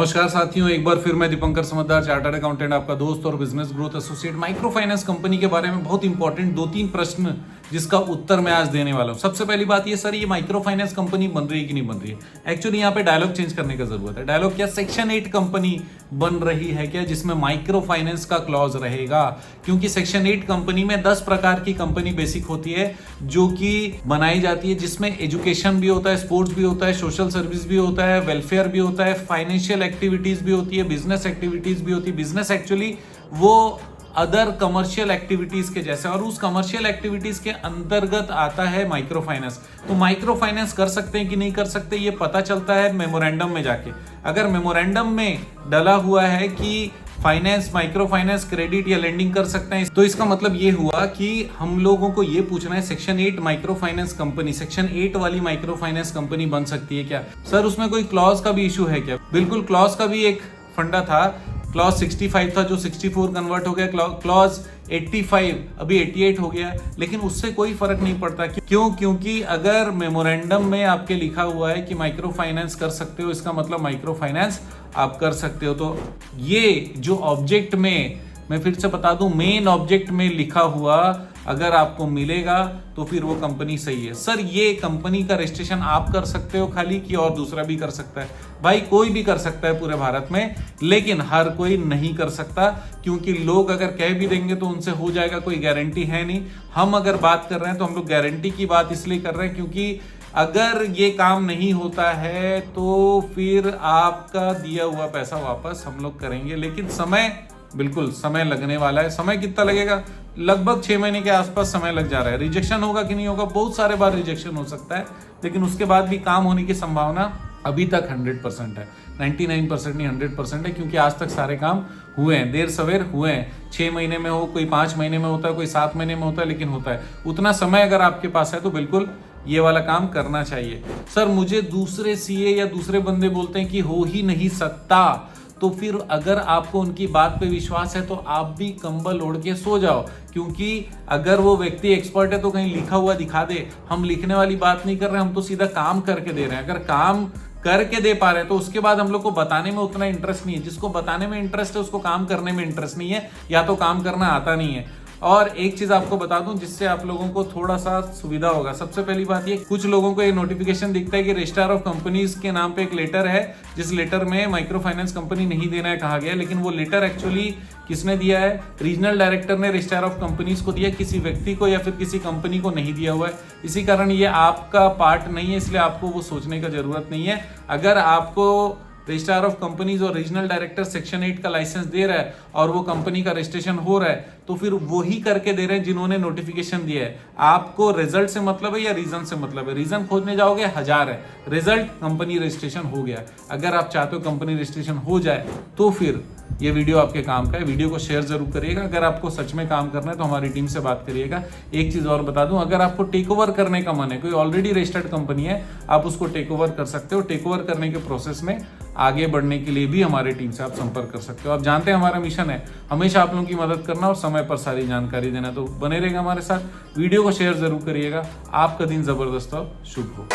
नमस्कार साथियों, एक बार फिर मैं दीपंकर समझदार, चार्टर्ड अकाउंटेंट, आपका दोस्त और business growth associate. Micro finance company के बारे में बहुत इंपॉर्टेंट 2-3 प्रश्न जिसका उत्तर मैं आज देने वाला हूं। सबसे पहली बात ये, सर ये माइक्रो फाइनेंस कंपनी बन रही है कि नहीं बन रही है। एक्चुअली यहाँ पे डायलॉग चेंज करने की जरूरत है। डायलॉग क्या, सेक्शन 8 कंपनी बन रही है क्या, जिसमें माइक्रो फाइनेंस का क्लॉज रहेगा। क्योंकि सेक्शन 8 कंपनी में 10 प्रकार की कंपनी बेसिक होती है जो कि बनाई जाती है, जिसमें एजुकेशन भी होता है, स्पोर्ट्स भी होता है, सोशल सर्विस भी होता है, वेलफेयर भी होता है, फाइनेंशियल एक्टिविटीज भी होती है, बिजनेस एक्टिविटीज भी होती है। बिजनेस एक्चुअली वो अदर कमर्शियल एक्टिविटीज के जैसे, और उस कमर्शियल एक्टिविटीज के अंतर्गत आता है माइक्रो फाइनेंस। तो माइक्रो फाइनेंस कर सकते हैं कि नहीं कर सकते, ये पता चलता है मेमोरेंडम में जाके। अगर मेमोरेंडम में डला हुआ है कि फाइनेंस, माइक्रो फाइनेंस, क्रेडिट या लेंडिंग कर सकते हैं, तो इसका मतलब ये हुआ कि हम लोगों को ये पूछना है, section 8 micro finance company, section 8 वाली माइक्रो फाइनेंस कंपनी बन सकती है क्या। सर उसमें कोई क्लॉज का भी इशू है क्या। बिल्कुल, क्लॉज का भी एक फंडा था। क्लॉज 65 था जो 64 कन्वर्ट हो गया, क्लॉज 85 अभी 88 हो गया, लेकिन उससे कोई फर्क नहीं पड़ता। क्यों? क्योंकि अगर मेमोरेंडम में आपके लिखा हुआ है कि माइक्रो फाइनेंस कर सकते हो, इसका मतलब माइक्रो फाइनेंस आप कर सकते हो। तो ये जो ऑब्जेक्ट में, मैं फिर से बता दूं, मेन ऑब्जेक्ट में लिखा हुआ अगर आपको मिलेगा तो फिर वो कंपनी सही है। सर ये कंपनी का रजिस्ट्रेशन आप कर सकते हो खाली, कि और दूसरा भी कर सकता है। भाई कोई भी कर सकता है पूरे भारत में, लेकिन हर कोई नहीं कर सकता, क्योंकि लोग अगर कह भी देंगे तो उनसे हो जाएगा, कोई गारंटी है नहीं। हम अगर बात कर रहे हैं तो हम लोग गारंटी की बात इसलिए कर रहे हैं क्योंकि अगर ये काम नहीं होता है तो फिर आपका दिया हुआ पैसा वापस हम लोग करेंगे, लेकिन समय, बिल्कुल समय लगने वाला है। समय कितना लगेगा, लगभग 6 महीने के आसपास समय लग जा रहा है। रिजेक्शन होगा कि नहीं होगा, बहुत सारे बार रिजेक्शन हो सकता है, लेकिन उसके बाद भी काम होने की संभावना अभी तक 100% है। 99% नहीं, 100% है, क्योंकि आज तक सारे काम हुए हैं, देर सवेर हुए हैं। 6 महीने में हो, कोई 5 महीने में होता है, कोई 7 महीने में होता है, लेकिन होता है। उतना समय अगर आपके पास है तो बिल्कुल ये वाला काम करना चाहिए। सर मुझे दूसरे सीए या दूसरे बंदे बोलते हैं कि हो ही नहीं सकता, तो फिर अगर आपको उनकी बात पे विश्वास है तो आप भी कंबल ओढ़ के सो जाओ, क्योंकि अगर वो व्यक्ति एक्सपर्ट है तो कहीं लिखा हुआ दिखा दे। हम लिखने वाली बात नहीं कर रहे, हम तो सीधा काम करके दे रहे हैं। अगर काम करके दे पा रहे हैं तो उसके बाद हम लोग को बताने में उतना इंटरेस्ट नहीं है। जिसको बताने में इंटरेस्ट है उसको काम करने में इंटरेस्ट नहीं है, या तो काम करना आता नहीं है। और एक चीज आपको बता दूं जिससे आप लोगों को थोड़ा सा सुविधा होगा। सबसे पहली बात ये, कुछ लोगों को ये नोटिफिकेशन दिखता है कि रजिस्ट्रार ऑफ कंपनीज के नाम पे एक लेटर है, जिस लेटर में माइक्रो फाइनेंस कंपनी नहीं देना है कहा गया, लेकिन वो लेटर एक्चुअली किसने दिया है, रीजनल डायरेक्टर ने रजिस्ट्रार ऑफ कंपनीज को दिया, किसी व्यक्ति को या फिर किसी कंपनी को नहीं दिया हुआ है। इसी कारण ये आपका पार्ट नहीं है, इसलिए आपको वो सोचने का जरूरत नहीं है। अगर आपको रजिस्ट्रार ऑफ कंपनीज और रीजनल डायरेक्टर सेक्शन 8 का लाइसेंस दे रहा है और वो कंपनी का रजिस्ट्रेशन हो रहा है, तो फिर वो ही करके दे रहे हैं जिन्होंने नोटिफिकेशन दिया है। आपको रिजल्ट से मतलब है या रीजन से मतलब है। रीजन खोजने जाओगे 1000 है, रिजल्ट कंपनी रजिस्ट्रेशन हो गया। अगर आप चाहते हो कंपनी रजिस्ट्रेशन हो जाए तो फिर ये वीडियो आपके काम का है। वीडियो को शेयर जरूर करिएगा। अगर आपको सच में काम करना है तो हमारी टीम से बात करिएगा। एक चीज और बता दूं, अगर आपको टेक ओवर करने का मन है, कोई ऑलरेडी रजिस्टर्ड कंपनी है, आप उसको टेक ओवर कर सकते हो। टेक ओवर करने के प्रोसेस में आगे बढ़ने के लिए भी हमारी टीम से आप संपर्क कर सकते हो। आप जानते हैं हमारा मिशन है हमेशा आप लोगों की मदद करना और समय पर सारी जानकारी देना, तो बने रहेगा हमारे साथ। वीडियो को शेयर जरूर करिएगा। आपका दिन जबरदस्त और शुभ हो।